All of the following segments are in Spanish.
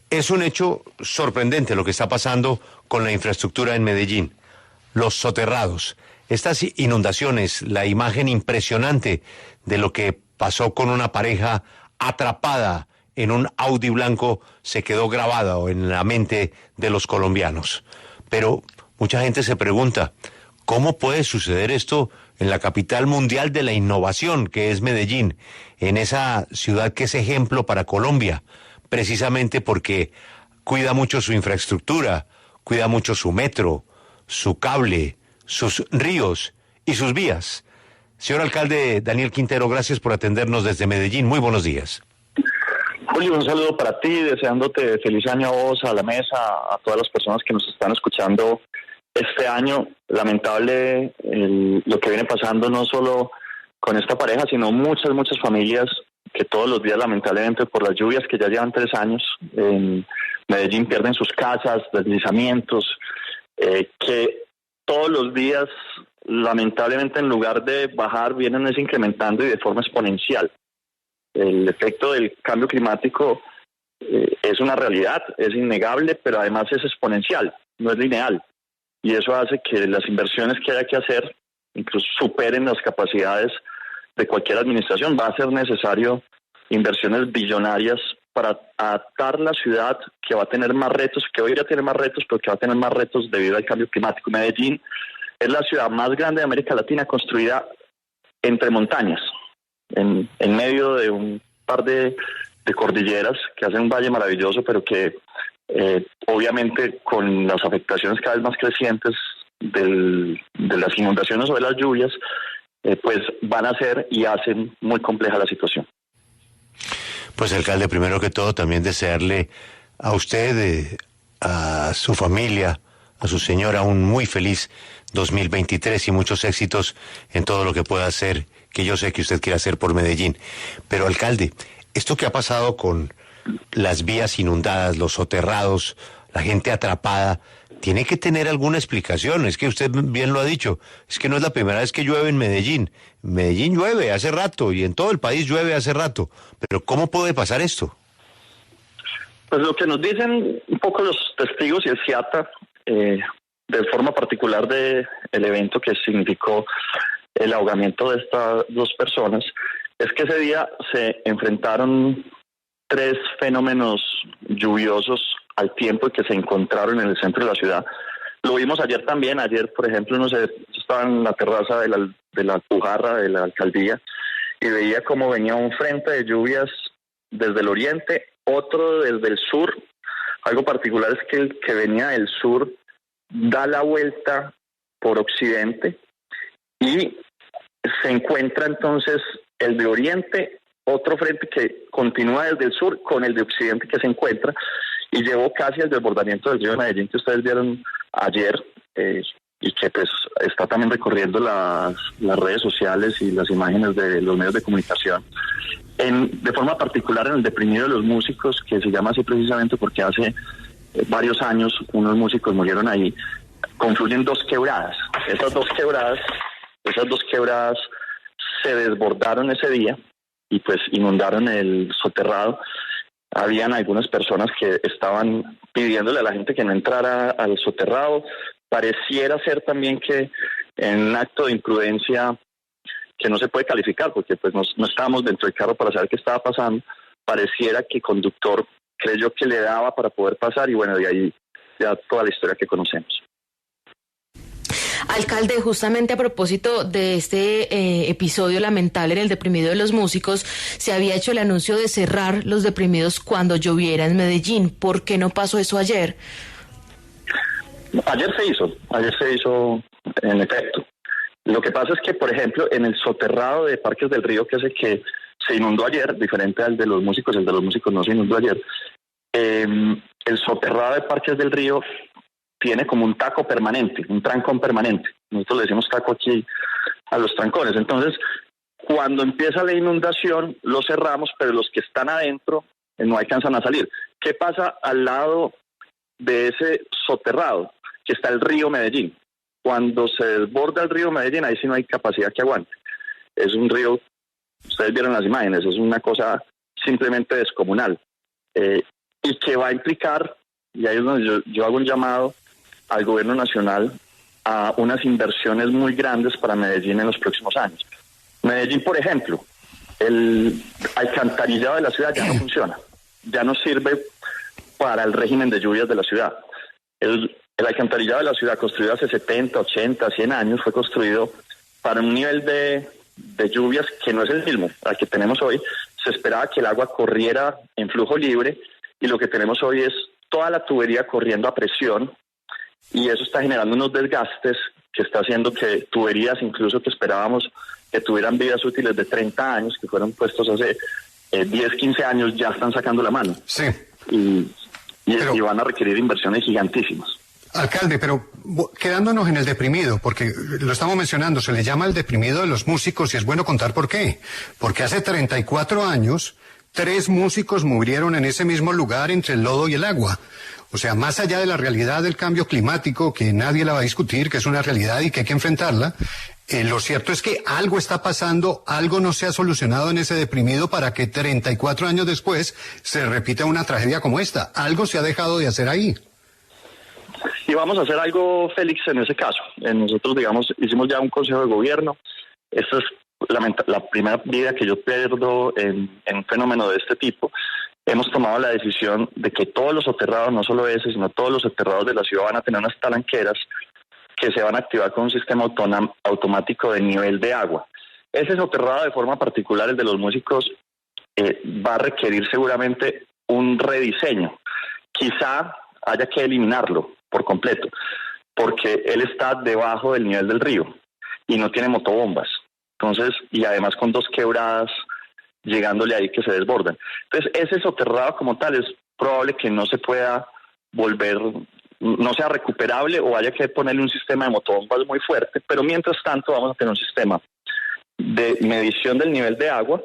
Es un hecho sorprendente lo que está pasando con la infraestructura en Medellín. Los soterrados, estas inundaciones, la imagen impresionante de lo que pasó con una pareja atrapada en un Audi blanco se quedó grabada en la mente de los colombianos. Pero mucha gente se pregunta, ¿cómo puede suceder esto en la capital mundial de la innovación, que es Medellín, en esa ciudad que es ejemplo para Colombia, precisamente porque cuida mucho su infraestructura, cuida mucho su metro, su cable, sus ríos y sus vías? Señor alcalde Daniel Quintero, gracias por atendernos desde Medellín. Muy buenos días. Julio, un saludo para ti, deseándote feliz año a vos, a la mesa, a todas las personas que nos están escuchando este año. Lamentable lo que viene pasando no solo con esta pareja, sino muchas familias que todos los días, lamentablemente, por las lluvias que ya llevan 3 años en Medellín, pierden sus casas, deslizamientos, que todos los días, lamentablemente, en lugar de bajar, vienen incrementando y de forma exponencial. El efecto del cambio climático es una realidad, es innegable, pero además es exponencial, no es lineal. Y eso hace que las inversiones que haya que hacer incluso superen las capacidades de cualquier administración. Va a ser necesario inversiones billonarias para adaptar la ciudad, que va a tener más retos, que hoy ya tiene más retos, pero que va a tener más retos debido al cambio climático. Medellín es la ciudad más grande de América Latina construida entre montañas, en medio de un par de cordilleras que hacen un valle maravilloso, pero que obviamente con las afectaciones cada vez más crecientes de las inundaciones o de las lluvias, pues van a ser y hacen muy compleja la situación. Pues alcalde, primero que todo también desearle a usted, a su familia, a su señora un muy feliz 2023 y muchos éxitos en todo lo que pueda hacer, que yo sé que usted quiere hacer por Medellín. Pero alcalde, esto que ha pasado con las vías inundadas, los soterrados, la gente atrapada, tiene que tener alguna explicación. Es que usted bien lo ha dicho, es que no es la primera vez que llueve en Medellín. Medellín llueve hace rato y en todo el país llueve hace rato. Pero ¿cómo puede pasar esto? Pues lo que nos dicen un poco los testigos y el CIATA, de forma particular del evento que significó el ahogamiento de estas 2 personas, es que ese día se enfrentaron 3 fenómenos lluviosos al tiempo y que se encontraron en el centro de la ciudad. Lo vimos ayer también. Ayer, por ejemplo, no sé, estaba en la terraza de la Alpujarra de la alcaldía y veía cómo venía un frente de lluvias desde el oriente, otro desde el sur. Algo particular es que el que venía del sur da la vuelta por occidente y se encuentra entonces el de oriente, otro frente que continúa desde el sur con el de occidente que se encuentra y llevó casi al desbordamiento del río de Medellín que ustedes vieron ayer, y que pues está también recorriendo las redes sociales y las imágenes de los medios de comunicación. De forma particular en el deprimido de los músicos, que se llama así precisamente porque hace varios años unos músicos murieron ahí, confluyen 2 quebradas. Esas dos quebradas se desbordaron ese día y pues inundaron el soterrado. Habían algunas personas que estaban pidiéndole a la gente que no entrara al soterrado. Pareciera ser también que en un acto de imprudencia que no se puede calificar porque pues no estábamos dentro del carro para saber qué estaba pasando, pareciera que el conductor creyó que le daba para poder pasar y bueno, de ahí ya toda la historia que conocemos. Alcalde, justamente a propósito de este episodio lamentable en el deprimido de los músicos, se había hecho el anuncio de cerrar los deprimidos cuando lloviera en Medellín. ¿Por qué no pasó eso ayer? Ayer se hizo en efecto. Lo que pasa es que, por ejemplo, en el soterrado de Parques del Río, que es el que se inundó ayer, diferente al de los músicos, el de los músicos no se inundó ayer, el soterrado de Parques del Río tiene como un taco permanente, un trancón permanente. Nosotros le decimos taco aquí a los trancones. Entonces, cuando empieza la inundación, lo cerramos, pero los que están adentro no alcanzan a salir. ¿Qué pasa al lado de ese soterrado? Que está el río Medellín. Cuando se desborda el río Medellín, ahí sí no hay capacidad que aguante. Es un río, ustedes vieron las imágenes, es una cosa simplemente descomunal. y que va a implicar, y ahí es donde yo hago un llamado al gobierno nacional a unas inversiones muy grandes para Medellín en los próximos años. Medellín, por ejemplo, el alcantarillado de la ciudad ya no funciona, ya no sirve para el régimen de lluvias de la ciudad. El alcantarillado de la ciudad, construido hace 70, 80, 100 años, fue construido para un nivel de lluvias que no es el mismo al que tenemos hoy. Se esperaba que el agua corriera en flujo libre y lo que tenemos hoy es toda la tubería corriendo a presión, y eso está generando unos desgastes que está haciendo que tuberías, incluso que esperábamos que tuvieran vidas útiles de 30 años, que fueron puestos hace 10, 15 años, ya están sacando la mano. Sí. Y van a requerir inversiones gigantísimas. Alcalde, pero quedándonos en el deprimido, porque lo estamos mencionando, se le llama el deprimido de los músicos y es bueno contar por qué. Porque hace 34 años, 3 músicos murieron en ese mismo lugar entre el lodo y el agua. O sea, más allá de la realidad del cambio climático, que nadie la va a discutir, que es una realidad y que hay que enfrentarla, lo cierto es que algo está pasando, algo no se ha solucionado en ese deprimido para que 34 años después se repita una tragedia como esta. Algo se ha dejado de hacer ahí. Y vamos a hacer algo, Félix, en ese caso. Nosotros, digamos, hicimos ya un consejo de gobierno. Esta es la primera vida que yo pierdo en un fenómeno de este tipo. Hemos tomado la decisión de que todos los soterrados, no solo ese, sino todos los soterrados de la ciudad van a tener unas talanqueras que se van a activar con un sistema automático de nivel de agua. Ese soterrado, de forma particular, el de los músicos, va a requerir seguramente un rediseño. Quizá haya que eliminarlo por completo, porque él está debajo del nivel del río y no tiene motobombas. Entonces, y además con 2 quebradas llegándole ahí que se desbordan. Entonces, ese soterrado como tal es probable que no se pueda volver, no sea recuperable, o haya que ponerle un sistema de motobombas muy fuerte, pero mientras tanto vamos a tener un sistema de medición del nivel de agua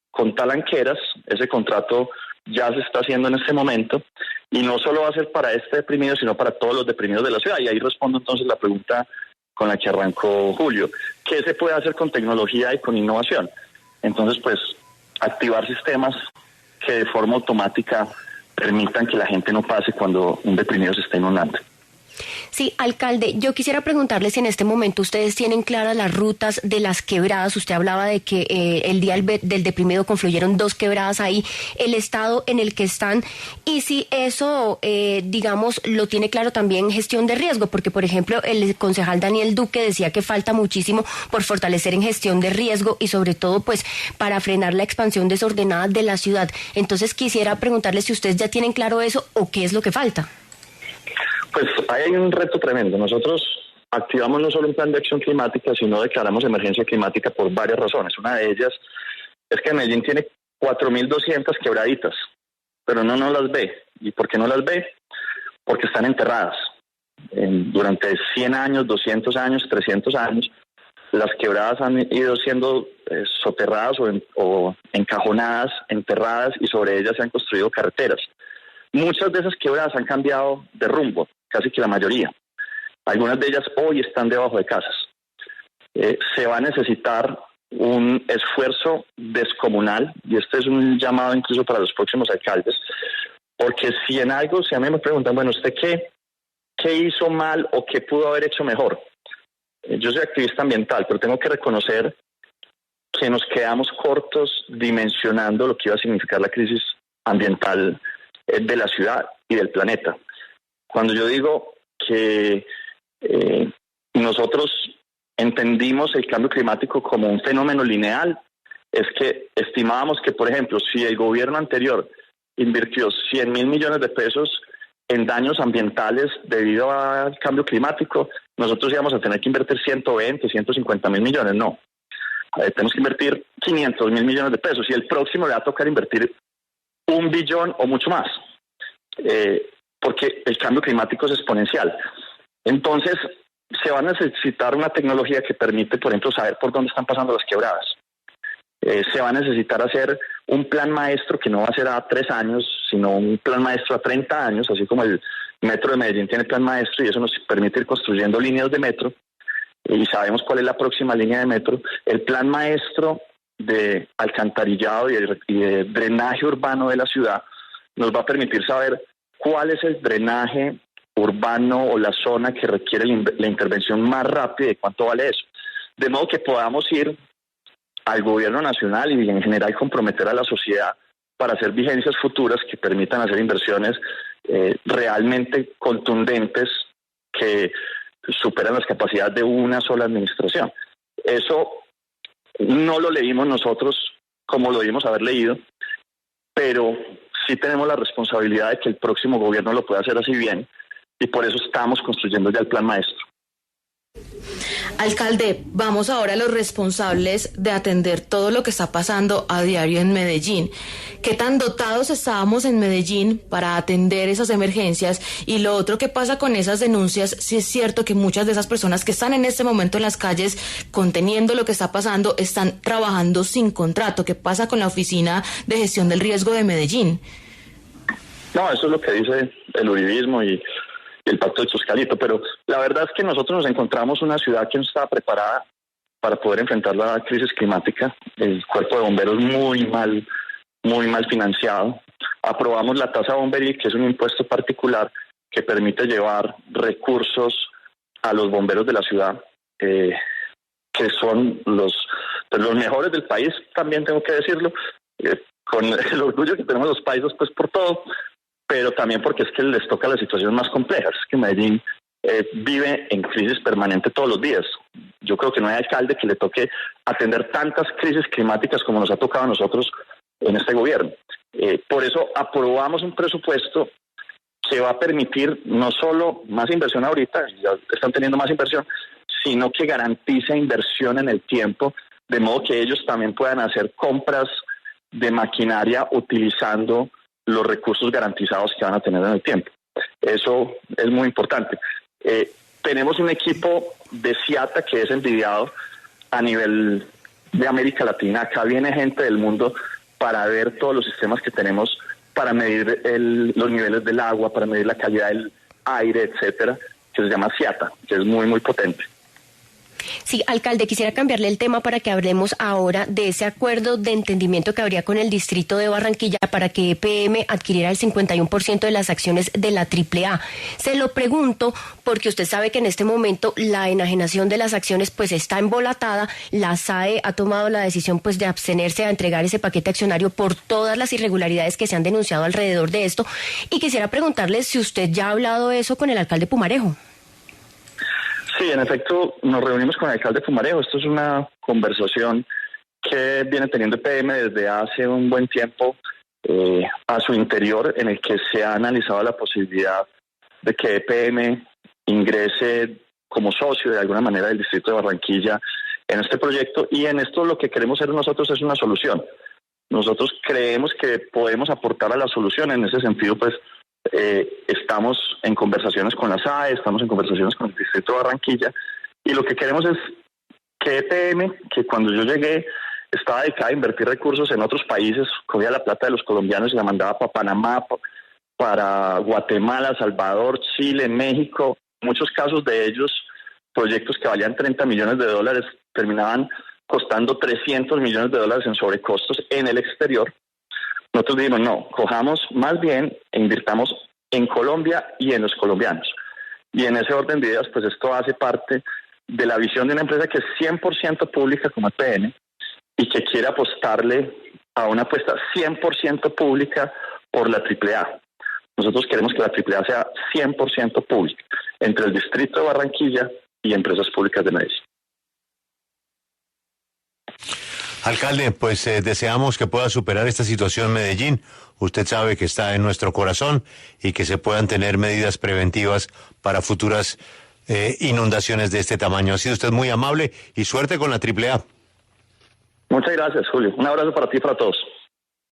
con talanqueras. Ese contrato ya se está haciendo en este momento, y no solo va a ser para este deprimido, sino para todos los deprimidos de la ciudad. Y ahí respondo entonces la pregunta con la que arrancó Julio. ¿Qué se puede hacer con tecnología y con innovación? Entonces, pues, activar sistemas que de forma automática permitan que la gente no pase cuando un deprimido se esté inundando. Sí, alcalde, yo quisiera preguntarle si en este momento ustedes tienen claras las rutas de las quebradas. Usted hablaba de que el día del deprimido confluyeron 2 quebradas ahí, el estado en el que están, y si eso, digamos, lo tiene claro también gestión de riesgo, porque, por ejemplo, el concejal Daniel Duque decía que falta muchísimo por fortalecer en gestión de riesgo y sobre todo, pues, para frenar la expansión desordenada de la ciudad. Entonces, quisiera preguntarle si ustedes ya tienen claro eso o qué es lo que falta. Pues ahí hay un reto tremendo. Nosotros activamos no solo un plan de acción climática, sino declaramos emergencia climática por varias razones. Una de ellas es que Medellín tiene 4.200 quebraditas, pero no las ve. ¿Y por qué no las ve? Porque están enterradas. Durante 100 años, 200 años, 300 años, las quebradas han ido siendo soterradas o encajonadas, enterradas, y sobre ellas se han construido carreteras. Muchas de esas quebradas han cambiado de rumbo, casi que la mayoría. Algunas de ellas hoy están debajo de casas. Se va a necesitar un esfuerzo descomunal, y este es un llamado incluso para los próximos alcaldes, porque si en algo, si a mí me preguntan, bueno, ¿usted qué hizo mal o qué pudo haber hecho mejor? Yo soy activista ambiental, pero tengo que reconocer que nos quedamos cortos dimensionando lo que iba a significar la crisis ambiental de la ciudad y del planeta. Cuando yo digo que nosotros entendimos el cambio climático como un fenómeno lineal, es que estimábamos que, por ejemplo, si el gobierno anterior invirtió 100.000 millones de pesos en daños ambientales debido al cambio climático, nosotros íbamos a tener que invertir 120, 150.000 millones. No, tenemos que invertir 500.000 millones de pesos, y el próximo le va a tocar invertir 1 billón o mucho más, porque el cambio climático es exponencial. Entonces, se va a necesitar una tecnología que permite, por ejemplo, saber por dónde están pasando las quebradas. Se va a necesitar hacer un plan maestro que no va a ser a 3 años, sino un plan maestro a 30 años, así como el metro de Medellín tiene plan maestro, y eso nos permite ir construyendo líneas de metro, y sabemos cuál es la próxima línea de metro. El plan maestro de alcantarillado y de drenaje urbano de la ciudad nos va a permitir saber cuál es el drenaje urbano o la zona que requiere la intervención más rápida y cuánto vale eso. De modo que podamos ir al gobierno nacional y en general comprometer a la sociedad para hacer vigencias futuras que permitan hacer inversiones realmente contundentes que superan las capacidades de una sola administración. Eso no lo leímos nosotros como lo debimos haber leído, pero sí tenemos la responsabilidad de que el próximo gobierno lo pueda hacer así bien, y por eso estamos construyendo ya el plan maestro. Alcalde, vamos ahora a los responsables de atender todo lo que está pasando a diario en Medellín. ¿Qué tan dotados estábamos en Medellín para atender esas emergencias? Y lo otro, ¿qué pasa con esas denuncias? Si es cierto que muchas de esas personas que están en este momento en las calles conteniendo lo que está pasando están trabajando sin contrato. ¿Qué pasa con la Oficina de Gestión del Riesgo de Medellín? No, eso es lo que dice el uribismo y el pacto de Chuscalito, pero la verdad es que nosotros nos encontramos una ciudad que no estaba preparada para poder enfrentar la crisis climática. El cuerpo de bomberos muy mal financiado. Aprobamos la tasa bomberil, que es un impuesto particular que permite llevar recursos a los bomberos de la ciudad, que son los mejores del país, también tengo que decirlo, con el orgullo que tenemos los países pues por todo, pero también porque es que les toca las situaciones más complejas, que Medellín vive en crisis permanente todos los días. Yo creo que no hay alcalde que le toque atender tantas crisis climáticas como nos ha tocado a nosotros en este gobierno. Por eso aprobamos un presupuesto que va a permitir no solo más inversión ahorita, ya están teniendo más inversión, sino que garantiza inversión en el tiempo, de modo que ellos también puedan hacer compras de maquinaria utilizando los recursos garantizados que van a tener en el tiempo. Eso es muy importante. Tenemos un equipo de CIATA que es envidiado a nivel de América Latina. Acá viene gente del mundo para ver todos los sistemas que tenemos para medir los niveles del agua, para medir la calidad del aire, etcétera, que se llama CIATA, que es muy potente. Sí, alcalde, quisiera cambiarle el tema para que hablemos ahora de ese acuerdo de entendimiento que habría con el distrito de Barranquilla para que EPM adquiriera el 51% de las acciones de la AAA. Se lo pregunto porque usted sabe que en este momento la enajenación de las acciones pues está embolatada. La SAE ha tomado la decisión pues de abstenerse a entregar ese paquete accionario por todas las irregularidades que se han denunciado alrededor de esto. Y quisiera preguntarle si usted ya ha hablado eso con el alcalde Pumarejo. Sí, en efecto, nos reunimos con el alcalde Pumarejo. Esto es una conversación que viene teniendo EPM desde hace un buen tiempo a su interior, en el que se ha analizado la posibilidad de que EPM ingrese como socio de alguna manera del distrito de Barranquilla en este proyecto, y en esto lo que queremos hacer nosotros es una solución. Nosotros creemos que podemos aportar a la solución. En ese sentido, pues, estamos en conversaciones con la SAE, estamos en conversaciones con el distrito de Barranquilla, y lo que queremos es que EPM, que cuando yo llegué estaba dedicada a invertir recursos en otros países, cogía la plata de los colombianos y la mandaba para Panamá, para Guatemala, Salvador, Chile, México. En muchos casos de ellos, proyectos que valían $30 millones terminaban costando $300 millones en sobrecostos en el exterior. Nosotros dijimos, no, cojamos más bien e invirtamos en Colombia y en los colombianos. Y en ese orden de ideas, pues esto hace parte de la visión de una empresa que es 100% pública como EPM y que quiere apostarle a una apuesta 100% pública por la AAA. Nosotros queremos que la AAA sea 100% pública entre el distrito de Barranquilla y empresas públicas de Medellín. Alcalde, pues deseamos que pueda superar esta situación Medellín. Usted sabe que está en nuestro corazón y que se puedan tener medidas preventivas para futuras inundaciones de este tamaño. Ha sido usted muy amable y suerte con la AAA. Muchas gracias, Julio. Un abrazo para ti y para todos.